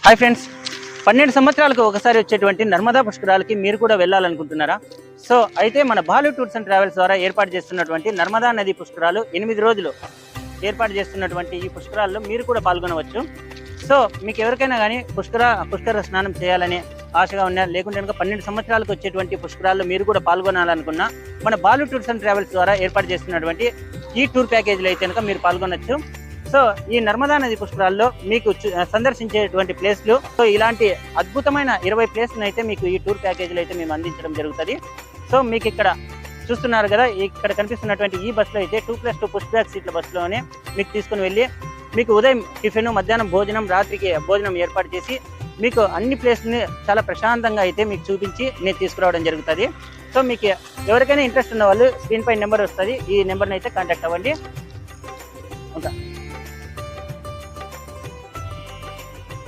Hi friends, 12 సంవత్సరాలకు ఒకసారి వచ్చేటువంటి నర్మదా పుష్కరాలకి మీరు కూడా వెళ్ళాలనుకుంటున్నారా? సో అయితే మన బాలు టూర్స్ అండ్ ట్రావెల్స్ ద్వారా ఏర్పాటు చేస్తున్నటువంటి నర్మదా నది పుష్కరాలు 8 రోజులు ఏర్పాటు చేస్తున్నటువంటి ఈ పుష్కరాల్లో మీరు కూడా పాల్గొనవచ్చు. సో మీకు ఎవరికైనా కానీ పుష్కర స్నానం చేయాలని ఆశగా ఉన్నా, లేకుంటే కనుక 12 సంవత్సరాలకు వచ్చేటువంటి పుష్కరాల్లో మీరు కూడా పాల్గొనాలనుకున్నా, మన బాలు టూర్స్ అండ్ ట్రావెల్స్ ద్వారా ఏర్పాటు చేస్తున్నటువంటి ఈ టూర్ ప్యాకేజీలో అయితే కనుక మీరు పాల్గొనవచ్చు. సో ఈ నర్మదా నది పుష్కరాల్లో మీకు సందర్శించేటువంటి ప్లేస్లు, సో ఇలాంటి అద్భుతమైన 20 ప్లేస్లను అయితే మీకు ఈ టూర్ ప్యాకేజీలో అయితే మేము అందించడం జరుగుతుంది. సో మీకు ఇక్కడ చూస్తున్నారు కదా, ఇక్కడ కనిపిస్తున్నటువంటి ఈ బస్సులో అయితే 2+2 పుష్ బ్యాక్ సీట్ల బస్సులోనే మీకు తీసుకుని వెళ్ళి మీకు ఉదయం టిఫిన్, మధ్యాహ్నం భోజనం, రాత్రికి భోజనం ఏర్పాటు చేసి మీకు అన్ని ప్లేస్ని చాలా ప్రశాంతంగా అయితే మీకు చూపించి నేను తీసుకురావడం జరుగుతుంది. సో మీకు ఎవరికైనా ఇంట్రెస్ట్ ఉన్న వాళ్ళు స్క్రీన్ పై నెంబర్ వస్తుంది, ఈ నెంబర్ని అయితే కాంటాక్ట్ అవ్వండి. ఉంటా.